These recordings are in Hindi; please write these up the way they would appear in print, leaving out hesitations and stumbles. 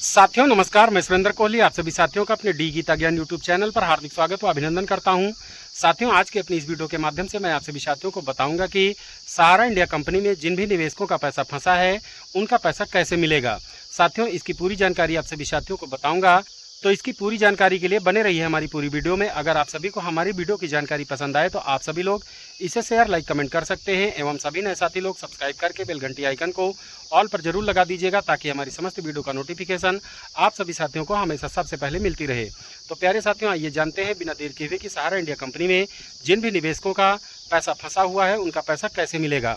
साथियों नमस्कार, मैं सुरेंद्र कोहली आप सभी साथियों का अपने डी गीता ज्ञान यूट्यूब चैनल पर हार्दिक स्वागत व अभिनंदन करता हूं। साथियों आज के अपनी इस वीडियो के माध्यम से मैं आप सभी साथियों को बताऊंगा कि सहारा इंडिया कंपनी में जिन भी निवेशकों का पैसा फंसा है उनका पैसा कैसे मिलेगा। साथियों इसकी पूरी जानकारी आप सभी साथियों को बताऊंगा, तो इसकी पूरी जानकारी के लिए बने रहिए हमारी पूरी वीडियो में। अगर आप सभी को हमारी वीडियो की जानकारी पसंद आए तो आप सभी लोग इसे शेयर लाइक कमेंट कर सकते हैं एवं सभी नए साथी लोग सब्सक्राइब करके बेल घंटी आइकन को ऑल पर जरूर लगा दीजिएगा ताकि हमारी समस्त वीडियो का नोटिफिकेशन आप सभी साथियों को हमेशा सबसे पहले मिलती रहे। तो प्यारे साथियों आइए जानते हैं बिना देर किए हुए कि सहारा इंडिया कंपनी में जिन भी निवेशकों का पैसा फंसा हुआ है उनका पैसा कैसे मिलेगा।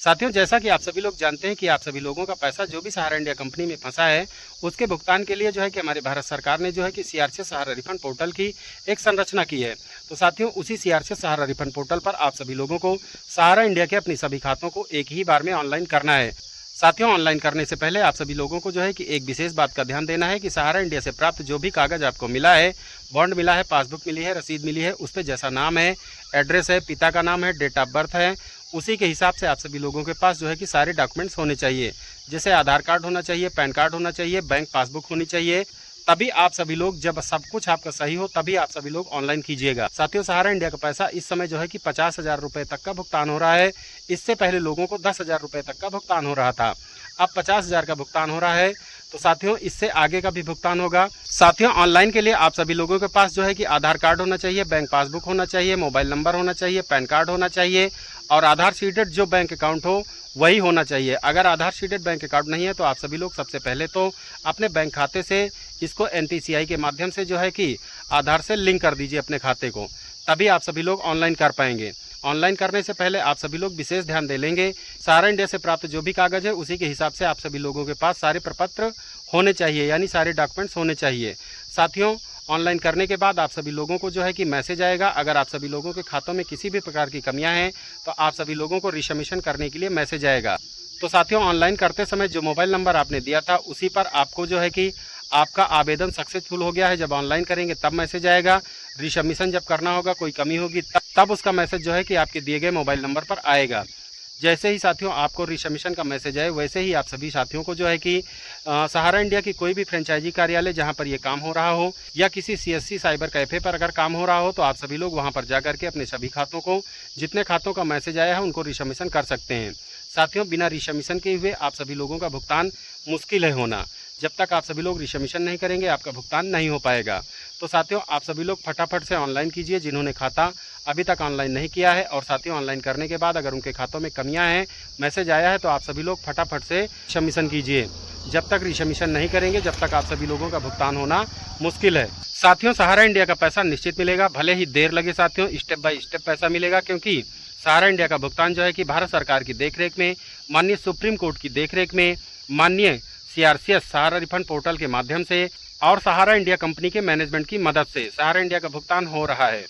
साथियों जैसा कि आप सभी लोग जानते हैं कि आप सभी लोगों का पैसा जो भी सहारा इंडिया कंपनी में फंसा है उसके भुगतान के लिए जो है कि हमारे भारत सरकार ने जो है कि सीआरसीएस सहारा रिफंड पोर्टल की एक संरचना की है। तो साथियों उसी सीआरसीएस सहारा रिफंड पोर्टल पर आप सभी लोगों को सहारा इंडिया के अपनी सभी खातों को एक ही बार में ऑनलाइन करना है। साथियों ऑनलाइन करने से पहले आप सभी लोगों को जो है कि एक विशेष बात का ध्यान देना है कि सहारा इंडिया से प्राप्त जो भी कागज आपको मिला है, बॉन्ड मिला है, पासबुक मिली है, रसीद मिली है, उस पर जैसा नाम है, एड्रेस है, पिता का नाम है, डेट ऑफ बर्थ है, उसी के हिसाब से आप सभी लोगों के पास जो है कि सारे डॉक्यूमेंट्स होने चाहिए। जैसे आधार कार्ड होना चाहिए, पैन कार्ड होना चाहिए, बैंक पासबुक होनी चाहिए। तभी आप सभी लोग जब सब कुछ आपका सही हो तभी आप सभी लोग ऑनलाइन कीजिएगा। साथियों सहारा इंडिया का पैसा इस समय जो है कि 50,000 रुपये तक का भुगतान हो रहा है। इससे पहले लोगों को 10,000 रुपये तक का भुगतान हो रहा था, अब 50,000 का भुगतान हो रहा है। तो साथियों इससे आगे का भी भुगतान होगा। साथियों ऑनलाइन के लिए आप सभी लोगों के पास जो है कि आधार कार्ड होना चाहिए, बैंक पासबुक होना चाहिए, मोबाइल नंबर होना चाहिए, पैन कार्ड होना चाहिए और आधार सीडेड जो बैंक अकाउंट हो वही होना चाहिए। अगर आधार सीडेड बैंक अकाउंट नहीं है तो आप सभी लोग सबसे पहले तो अपने बैंक खाते से इसको एनपीसीआई के माध्यम से जो है कि आधार से लिंक कर दीजिए अपने खाते को, तभी आप सभी लोग ऑनलाइन कर पाएंगे। ऑनलाइन करने से पहले आप सभी लोग विशेष ध्यान दे लेंगे, सहारा इंडिया से प्राप्त जो भी कागज है उसी के हिसाब से आप सभी लोगों के पास सारे प्रपत्र होने चाहिए, यानी सारे डॉक्यूमेंट्स होने चाहिए। साथियों ऑनलाइन करने के बाद आप सभी लोगों को जो है कि मैसेज आएगा। अगर आप सभी लोगों के खातों में किसी भी प्रकार की कमियां हैं तो आप सभी लोगों को रिसबमिशन करने के लिए मैसेज आएगा। तो साथियों ऑनलाइन करते समय जो मोबाइल नंबर आपने दिया था उसी पर आपको जो है कि आपका आवेदन सक्सेसफुल हो गया है जब ऑनलाइन करेंगे तब मैसेज आएगा। रिसबमिशन जब करना होगा, कोई कमी होगी तब उसका मैसेज जो है कि आपके दिए गए मोबाइल नंबर पर आएगा। जैसे ही साथियों आपको रिसबमिशन का मैसेज आए वैसे ही आप सभी साथियों को जो है कि सहारा इंडिया की कोई भी फ्रेंचाइजी कार्यालय जहां पर ये काम हो रहा हो या किसी सीएससी साइबर कैफ़े पर अगर काम हो रहा हो तो आप सभी लोग वहां पर जाकर के अपने सभी खातों को, जितने खातों का मैसेज आया है उनको रिसबमिशन कर सकते हैं। साथियों बिना रिसबमिशन के हुए आप सभी लोगों का भुगतान मुश्किल है होना। जब तक आप सभी लोग रिसबमिशन नहीं करेंगे आपका भुगतान नहीं हो पाएगा। तो साथियों आप सभी लोग फटाफट से ऑनलाइन कीजिए जिन्होंने खाता अभी तक ऑनलाइन नहीं किया है। और साथियों ऑनलाइन करने के बाद अगर उनके खातों में कमियां हैं, मैसेज आया है, तो आप सभी लोग फटाफट से रिसबमिशन कीजिए। जब तक रिसबमिशन नहीं करेंगे जब तक आप सभी लोगों का भुगतान होना मुश्किल है। साथियों सहारा इंडिया का पैसा निश्चित मिलेगा, भले ही देर लगे। साथियों स्टेप बाय स्टेप पैसा मिलेगा, क्योंकि सहारा इंडिया का भुगतान जो है कि भारत सरकार की देखरेख में, माननीय सुप्रीम कोर्ट की देखरेख में, माननीय सीआरसीएस सहारा रिफंड पोर्टल के माध्यम से और सहारा इंडिया कंपनी के मैनेजमेंट की मदद से सहारा इंडिया का भुगतान हो रहा है।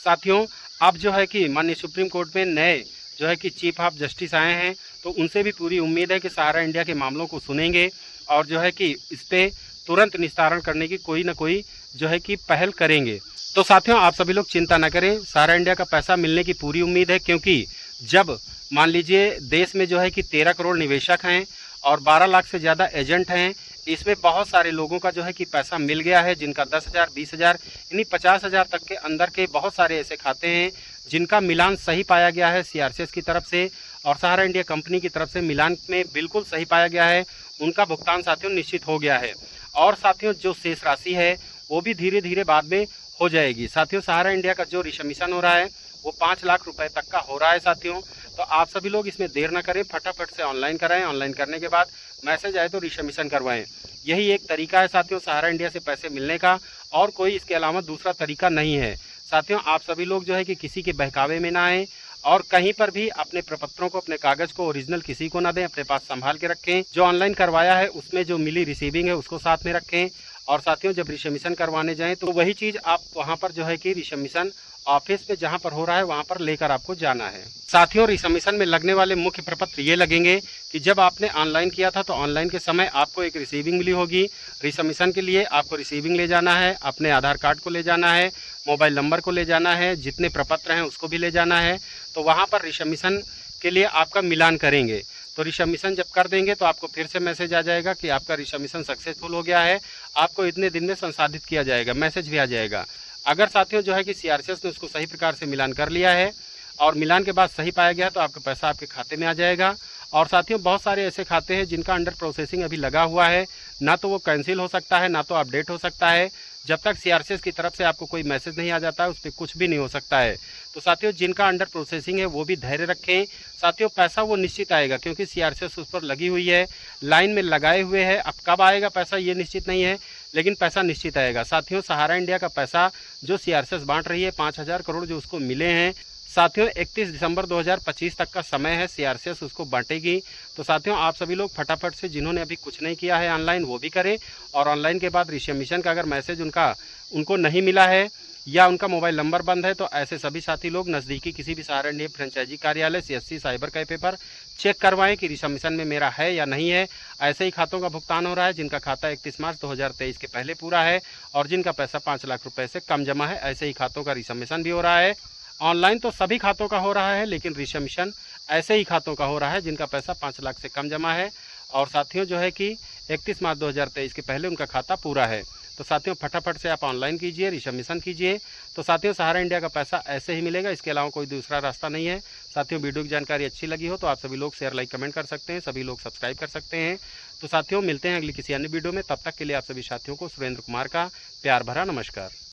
साथियों अब जो है कि माननीय सुप्रीम कोर्ट में नए जो है कि चीफ ऑफ जस्टिस आए हैं, तो उनसे भी पूरी उम्मीद है कि सहारा इंडिया के मामलों को सुनेंगे और जो है कि इस पर तुरंत निस्तारण करने की कोई ना कोई जो है कि पहल करेंगे। तो साथियों आप सभी लोग चिंता न करें, सहारा इंडिया का पैसा मिलने की पूरी उम्मीद है, क्योंकि जब मान लीजिए देश में जो है कि 13 करोड़ निवेशक हैं और 12 लाख से ज़्यादा एजेंट हैं, इसमें बहुत सारे लोगों का जो है कि पैसा मिल गया है, जिनका 10,000, 20,000 यानी 50,000 तक के अंदर के बहुत सारे ऐसे खाते हैं जिनका मिलान सही पाया गया है सीआरसीएस की तरफ से और सहारा इंडिया कंपनी की तरफ से मिलान में बिल्कुल सही पाया गया है। उनका भुगतान साथियों निश्चित हो गया है और साथियों जो शेष राशि है वो भी धीरे धीरे बाद में हो जाएगी। साथियों सहारा इंडिया का जो रिसबमिशन हो रहा है वो 5 लाख रुपए तक का हो रहा है। साथियों तो आप सभी लोग इसमें देर ना करें, फटाफट से ऑनलाइन कराएं। ऑनलाइन करने के बाद मैसेज आए तो रिसबमिशन करवाएं। यही एक तरीका है साथियों सहारा इंडिया से पैसे मिलने का, और कोई इसके अलावा दूसरा तरीका नहीं है। साथियों आप सभी लोग जो है कि किसी के बहकावे में ना आएँ और कहीं पर भी अपने प्रपत्रों को, अपने कागज को ओरिजिनल किसी को ना दें, अपने पास संभाल के रखें। जो ऑनलाइन करवाया है उसमें जो मिली रिसीविंग है उसको साथ में रखें। और साथियों जब रिसबमिशन करवाने जाएं तो वही चीज़ आप वहां पर जो है कि रिसबमिशन ऑफिस पे जहां पर हो रहा है वहां पर लेकर आपको जाना है। साथियों रिसबमिशन में लगने वाले मुख्य प्रपत्र ये लगेंगे कि जब आपने ऑनलाइन किया था तो ऑनलाइन के समय आपको एक रिसीविंग मिली होगी। रिसबमिशन के लिए आपको रिसीविंग ले जाना है, अपने आधार कार्ड को ले जाना है, मोबाइल नंबर को ले जाना है, जितने प्रपत्र हैं उसको भी ले जाना है। तो वहाँ पर रिसबमिशन के लिए आपका मिलान करेंगे। तो रिसबमिशन जब कर देंगे तो आपको फिर से मैसेज आ जाएगा कि आपका रिसबमिशन सक्सेसफुल हो गया है, आपको इतने दिन में संसाधित किया जाएगा, मैसेज भी आ जाएगा। अगर साथियों जो है कि सीआरसीएस ने उसको सही प्रकार से मिलान कर लिया है और मिलान के बाद सही पाया गया तो आपका पैसा आपके खाते में आ जाएगा। और साथियों बहुत सारे ऐसे खाते हैं जिनका अंडर प्रोसेसिंग अभी लगा हुआ है, ना तो वो कैंसिल हो सकता है ना तो अपडेट हो सकता है। जब तक सीआरसीएस की तरफ से आपको कोई मैसेज नहीं आ जाता है उस पर कुछ भी नहीं हो सकता है। तो साथियों जिनका अंडर प्रोसेसिंग है वो भी धैर्य रखें। साथियों पैसा वो निश्चित आएगा क्योंकि सीआरसीएस उस पर लगी हुई है, लाइन में लगाए हुए है। अब कब आएगा पैसा ये निश्चित नहीं है, लेकिन पैसा निश्चित आएगा। साथियों सहारा इंडिया का पैसा जो सीआरसीएस बांट रही है 5,000 करोड़ जो उसको मिले हैं, साथियों 31 दिसंबर 2025 तक का समय है, सीआरसीएस उसको बांटेगी। तो साथियों आप सभी लोग फटाफट से जिन्होंने अभी कुछ नहीं किया है ऑनलाइन वो भी करें, और ऑनलाइन के बाद रिसबमिशन का अगर मैसेज उनको नहीं मिला है या उनका मोबाइल नंबर बंद है तो ऐसे सभी साथी लोग नज़दीकी किसी भी सहारा इंडिया फ्रेंचाइजी कार्यालय सीएससी साइबर कैफे पर चेक करवाएं कि रिसबमिशन में मेरा है या नहीं है। ऐसे ही खातों का भुगतान हो रहा है जिनका खाता 31 मार्च 2023 के पहले पूरा है और जिनका पैसा 5 लाख रुपए से कम जमा है, ऐसे ही खातों का रिसबमिशन भी हो रहा है। ऑनलाइन तो सभी खातों का हो रहा है लेकिन रिसबमिशन ऐसे ही खातों का हो रहा है जिनका पैसा 5 लाख से कम जमा है और साथियों जो है कि 31 मार्च 2023 के पहले उनका खाता पूरा है। तो साथियों फटाफट से आप ऑनलाइन कीजिए, रिसबमिशन कीजिए। तो साथियों सहारा इंडिया का पैसा ऐसे ही मिलेगा, इसके अलावा कोई दूसरा रास्ता नहीं है। साथियों वीडियो की जानकारी अच्छी लगी हो तो आप सभी लोग शेयर लाइक कमेंट कर सकते हैं, सभी लोग सब्सक्राइब कर सकते हैं। तो साथियों मिलते हैं अगली किसी अन्य वीडियो में, तब तक के लिए आप सभी साथियों को सुरेंद्र कुमार का प्यार भरा नमस्कार।